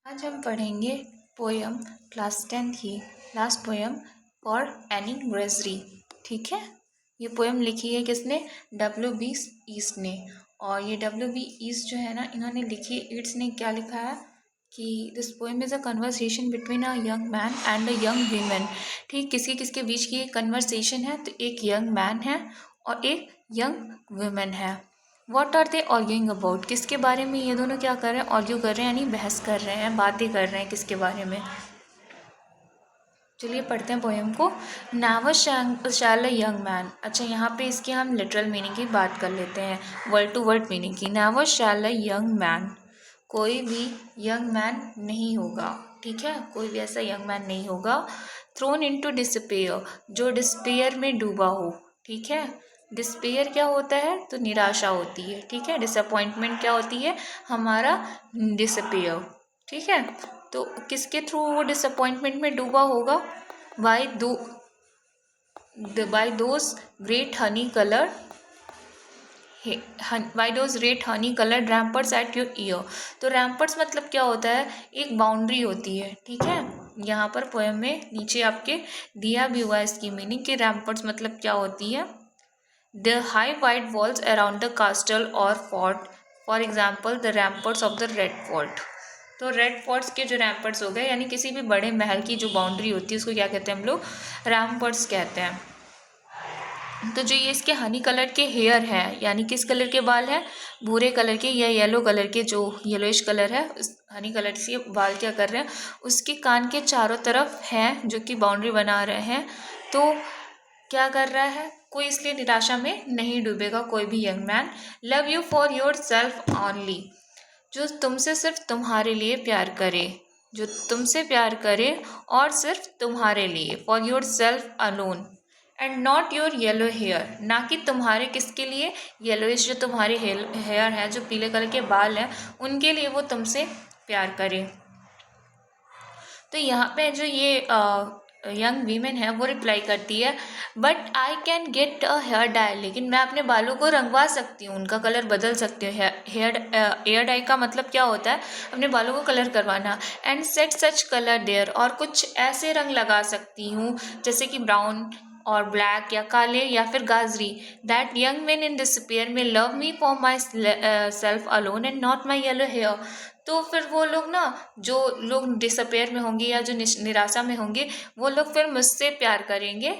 आज हम पढ़ेंगे पोयम क्लास 10 की लास्ट पोयम फॉर एनी ग्रेजरी। ठीक है, ये पोयम लिखी है किसने? W.B. ईस्ट ने। और ये W.B. ईस्ट जो है ना, इन्होंने लिखी, ईट्स ने क्या लिखा है कि this poem is a conversation between a young man and a young women. ठीक, किसके किसके बीच की एक कन्वर्सेशन है? तो एक यंग मैन है और एक यंग वुमेन है। What are they arguing about? किसके बारे में ये दोनों क्या कर रहे हैं? आर्ग्यू कर रहे हैं, यानी बहस कर रहे हैं, बातें कर रहे हैं। किसके बारे में? चलिए पढ़ते हैं पोएम को। Never shall a young man. अच्छा, यहाँ पे इसकी हम लिटरल मीनिंग की बात कर लेते हैं, वर्ड टू वर्ड मीनिंग की। Never shall a young man, कोई भी यंग मैन नहीं होगा। ठीक है, कोई भी ऐसा यंग मैन नहीं होगा। थ्रोन इनटू डिस्पेयर, जो डिस्पेयर में डूबा हो। ठीक है, डिस्पेयर क्या होता है? तो निराशा होती है। ठीक है, डिसअपॉइंटमेंट क्या होती है? हमारा डिसअपेयर। ठीक है, तो किसके थ्रू वो डिसअपॉइंटमेंट में डूबा होगा? By those great honey colour, by those red honey coloured ramparts at your ear. तो रैम्पर्स मतलब क्या होता है? एक बाउंड्री होती है। ठीक है, यहाँ पर पोएम में नीचे आपके दिया भी हुआ है इसकी मीनिंग कि रैम्पर्स मतलब क्या होती है? The high wide walls around the castle और fort, for example the ramparts of the Red Fort. तो रेड फोर्ट्स के जो रैम्पर्स हो गए, यानी किसी भी बड़े महल की जो बाउंड्री होती है उसको क्या कहते हैं हम लोग? रैम्पर्स कहते हैं। तो जो ये इसके हनी कलर के हेयर हैं, यानी किस कलर के बाल हैं? भूरे कलर के या येलो कलर के, जो येलोइश कलर है उस हनी कलर से बाल क्या कर रहे हैं? उसके कान के चारों तरफ हैं जो कि बाउंड्री बना रहे हैं। तो क्या कर रहा है? कोई इसलिए निराशा में नहीं डूबेगा, कोई भी young man. Love you for your self only, जो तुमसे सिर्फ तुम्हारे लिए प्यार करे, जो तुमसे प्यार करे और सिर्फ तुम्हारे लिए। For yourself alone and not your yellow hair, ना कि तुम्हारे किसके लिए? येलोइश जो तुम्हारे हेयर है, जो पीले कलर के बाल हैं, उनके लिए वो तुमसे प्यार करे। तो यहाँ पे जो ये यंग वीमेन है वो रिप्लाई करती है, but I can get a hair dye, लेकिन मैं अपने बालों को रंगवा सकती हूँ, उनका कलर बदल सकती हूँ। हेयर डाई का मतलब क्या होता है? अपने बालों को कलर करवाना। And set such colour there, और कुछ ऐसे रंग लगा सकती हूँ जैसे कि ब्राउन और ब्लैक या काले या फिर गाजरी। That young man in disappear may love me for myself alone and not my yellow hair. तो फिर वो लोग ना, जो लोग डिसअपेयर में होंगे या जो निराशा में होंगे, वो लोग फिर मुझसे प्यार करेंगे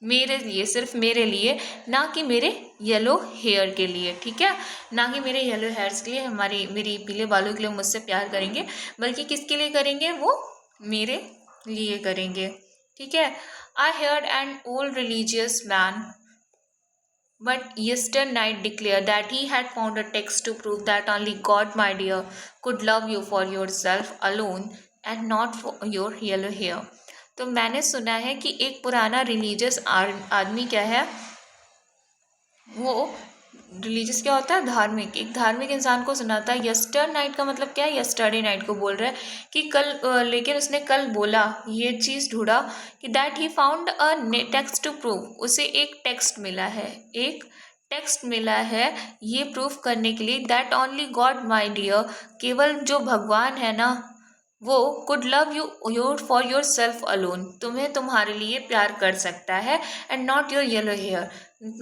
मेरे लिए, सिर्फ मेरे लिए, ना कि मेरे येलो हेयर के लिए। ठीक है, ना कि मेरे येलो हेयर्स के लिए, मेरी पीले बालों के लिए मुझसे प्यार करेंगे, बल्कि किसके लिए करेंगे? वो मेरे लिए करेंगे। ठीक है, आई heard an old religious man but yesterday night declared that he had found a text to prove that only God, my dear, could love you for yourself alone and not for your yellow hair। तो मैंने सुना है कि एक पुराना religious आदमी क्या है? वो रिलीजियस क्या होता है? धार्मिक। एक धार्मिक इंसान को सुनाता है। यस्टर नाइट का मतलब क्या है? यस्टरडे नाइट को बोल रहा है कि कल, लेकिन उसने कल बोला, ये चीज़ ढूंढा कि that he found a text to prove, उसे एक टेक्स्ट मिला है, एक टेक्स्ट मिला है ये प्रूफ करने के लिए that only God my dear, केवल जो भगवान है ना, वो could love your for yourself alone, तुम्हें तुम्हारे लिए प्यार कर सकता है, and not your yellow hair,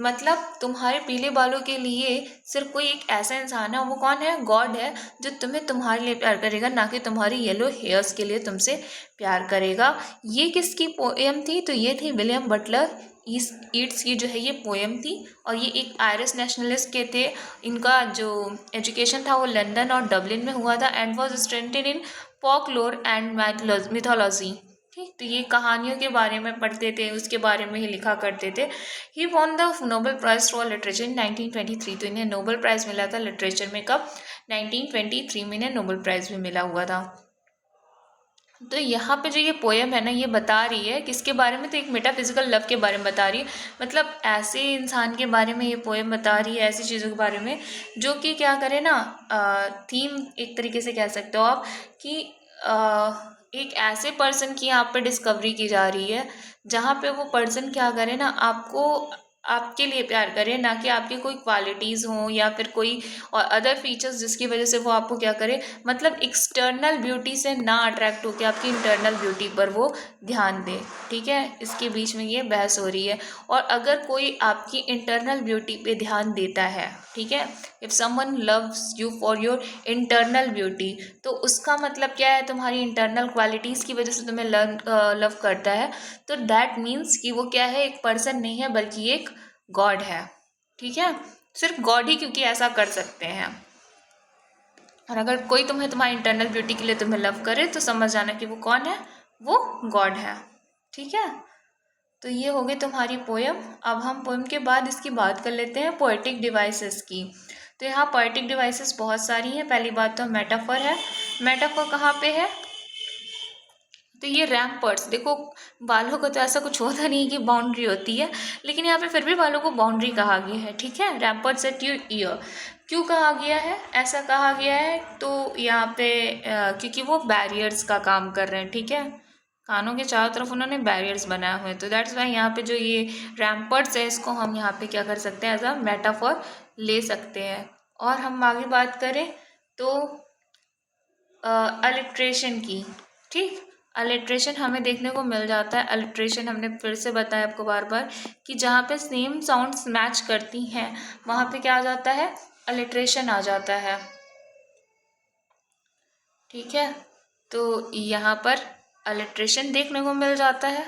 मतलब तुम्हारे पीले बालों के लिए सिर्फ कोई एक ऐसा इंसान है, वो कौन है? गॉड है, जो तुम्हें तुम्हारे लिए प्यार करेगा, ना कि तुम्हारी येलो हेयर्स के लिए तुमसे प्यार करेगा। ये किसकी पोएम थी? तो ये थी विलियम बटलर ईट्स की जो है ये पोएम थी। और ये एक आयरिश नेशनलिस्ट के थे। इनका जो एजुकेशन था वो लंदन और डबलिन में हुआ था, and was studented in folklore and mythology. ठीक, तो ये कहानियों के बारे में पढ़ते थे, उसके बारे में ही लिखा करते थे। He won the Nobel prize for literature in 1923। तो इन्हें नोबेल प्राइज़ मिला था लिटरेचर में। कब? 1923 में इन्हें नोबेल प्राइज़ भी मिला हुआ था। तो यहाँ पे जो ये पोएम है ना, ये बता रही है किसके बारे में? तो एक मेटाफिजिकल लव के बारे में बता रही है। मतलब ऐसे इंसान के बारे में ये पोएम बता रही है, ऐसी चीज़ों के बारे में जो कि क्या करे ना, थीम एक तरीके से कह सकते हो आप कि एक ऐसे पर्सन की यहाँ पे डिस्कवरी की जा रही है जहाँ पे वो पर्सन क्या करे ना, आपको आपके लिए प्यार करे, ना कि आपकी कोई क्वालिटीज़ हों या फिर कोई और अदर फीचर्स जिसकी वजह से वो आपको क्या करे, मतलब एक्सटर्नल ब्यूटी से ना अट्रैक्ट होकर आपकी इंटरनल ब्यूटी पर वो ध्यान दे। ठीक है, इसके बीच में ये बहस हो रही है। और अगर कोई आपकी इंटरनल ब्यूटी पे ध्यान देता है, ठीक है, if someone loves you for your internal beauty, तो उसका मतलब क्या है, तुम्हारी इंटरनल क्वालिटीज़ की वजह से तुम्हें लव करता है, तो दैट मीन्स कि वो क्या है, एक पर्सन नहीं है बल्कि एक गॉड है। ठीक है, सिर्फ गॉड ही क्योंकि ऐसा कर सकते हैं। और अगर कोई तुम्हारी इंटरनल ब्यूटी के लिए तुम्हें लव करे तो समझ जाना कि वो कौन है, वो गॉड है। ठीक है, तो ये हो गई तुम्हारी पोएम। अब हम पोएम के बाद इसकी बात कर लेते हैं पोएटिक डिवाइसेस की। तो यहाँ पोएटिक डिवाइसेस बहुत सारी हैं। पहली बात तो मेटाफर है। मेटाफर कहाँ पे है, तो ये रैम्पर्ट्स, देखो बालों का तो ऐसा कुछ होता नहीं कि बाउंड्री होती है, लेकिन यहाँ पे फिर भी बालों को बाउंड्री कहा गया है। ठीक है, रैम्पर्ट्स एट योर ईयर क्यों कहा गया है, ऐसा कहा गया है, तो यहाँ पे क्योंकि वो बैरियर्स का काम कर रहे हैं। ठीक है, कानों के चारों तरफ उन्होंने बैरियर्स बनाए हुए हैं, तो दैट्स वाई यहाँ पे जो ये रैम्पर्ट्स है इसको हम यहाँ पे क्या कर सकते हैं, एज अ मेटाफर ले सकते हैं। और हम आगे बात करें तो अलिट्रेशन की। ठीक, अलिट्रेशन हमें देखने को मिल जाता है। अलिट्रेशन हमने फिर से बताया आपको बार बार कि जहाँ पे सेम साउंड्स मैच करती हैं वहाँ पे क्या आ जाता है, अलिट्रेशन आ जाता है। ठीक है, तो यहाँ पर अलिट्रेशन देखने को मिल जाता है।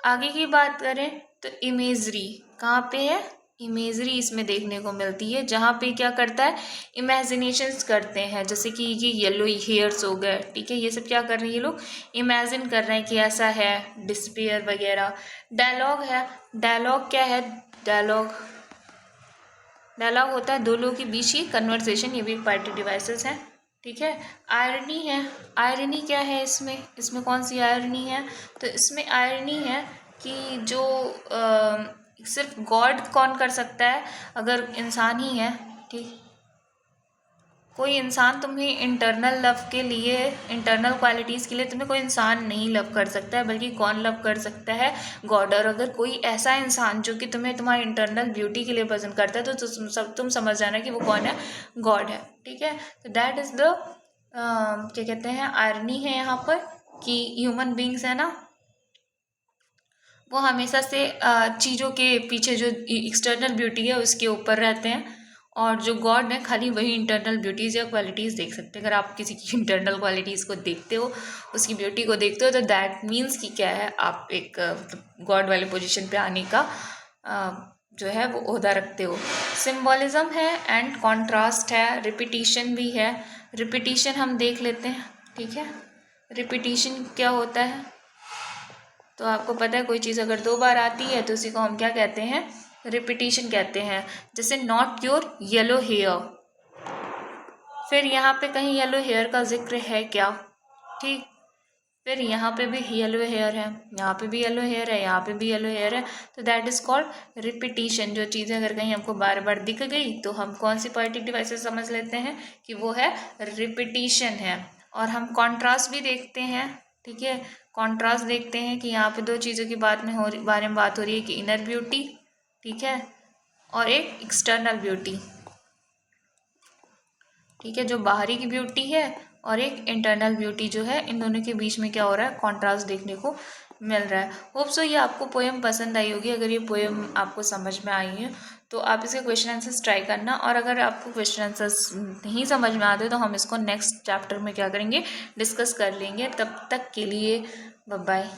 आगे की बात करें तो इमेजरी कहाँ पे है, इमेजरी इसमें देखने को मिलती है, जहाँ पे क्या करता है, इमेजिनेशंस करते हैं, जैसे कि ये येलो हेयर्स हो गए। ठीक है, ये सब क्या कर रहे हैं, ये लोग इमेजिन कर रहे हैं कि ऐसा है, डिस्पेयर वगैरह। डायलॉग है, डायलॉग क्या है, डायलॉग होता है दो लोगों के बीच ही कन्वर्सेशन, ये भी पोएटिक डिवाइसेस है। ठीक है, आयरनी है, आयरनी क्या है इसमें कौन सी आयरनी है, तो इसमें आयरनी है कि जो सिर्फ गॉड कौन कर सकता है, अगर इंसान ही है। ठीक, कोई इंसान तुम्हें इंटरनल लव के लिए, इंटरनल क्वालिटीज़ के लिए तुम्हें कोई इंसान नहीं लव कर सकता है, बल्कि कौन लव कर सकता है, गॉड। और अगर कोई ऐसा इंसान जो कि तुम्हें तुम्हारी इंटरनल ब्यूटी के लिए पसंद करता है तो तुम समझ जाना कि वो कौन है, गॉड है। ठीक है, तो दैट इज़ द क्या कहते हैं, आयरनी है यहाँ पर कि ह्यूमन बींग्स है ना, वो हमेशा से चीज़ों के पीछे जो एक्सटर्नल ब्यूटी है उसके ऊपर रहते हैं, और जो गॉड है खाली वही इंटरनल ब्यूटीज़ या क्वालिटीज़ देख सकते हैं। अगर आप किसी की इंटरनल क्वालिटीज़ को देखते हो, उसकी ब्यूटी को देखते हो, तो दैट मीन्स कि क्या है, आप एक गॉड वाले पोजीशन पे आने का जो है वो ओहदा रखते हो। सिम्बॉलिज्म है एंड कॉन्ट्रास्ट है, रिपीटिशन भी है। रिपीटिशन हम देख लेते हैं। ठीक है, रिपीटिशन क्या होता है, तो आपको पता है कोई चीज़ अगर दो बार आती है तो उसी को हम क्या कहते हैं, रिपीटिशन कहते हैं। जैसे नॉट योर येलो हेयर, फिर यहाँ पे कहीं येलो हेयर का जिक्र है क्या, ठीक, फिर यहाँ पे भी येलो हेयर है, यहाँ पे भी येलो हेयर है, यहाँ पे भी येलो हेयर है, तो दैट इज़ कॉल्ड रिपीटिशन। जो चीज़ें अगर कहीं हमको बार बार दिख गई तो हम कौन सी पोएटिक डिवाइसेस समझ लेते हैं कि वो है रिपीटिशन है। और हम कॉन्ट्रास्ट भी देखते हैं। ठीक है, कॉन्ट्रास्ट देखते हैं कि यहाँ पे दो चीज़ों की बारे में बात हो रही है कि इनर ब्यूटी, ठीक है, और एक एक्सटर्नल ब्यूटी। ठीक है, जो बाहरी की ब्यूटी है और एक इंटरनल ब्यूटी जो है, इन दोनों के बीच में क्या हो रहा है, कॉन्ट्रास्ट देखने को मिल रहा है। होप सो ये आपको पोएम पसंद आई होगी। अगर ये पोएम आपको समझ में आई है तो आप इसके क्वेश्चन आंसर्स ट्राई करना, और अगर आपको क्वेश्चन आंसर्स नहीं समझ में आते तो हम इसको नेक्स्ट चैप्टर में क्या करेंगे, डिस्कस कर लेंगे। तब तक के लिए बाय बाय।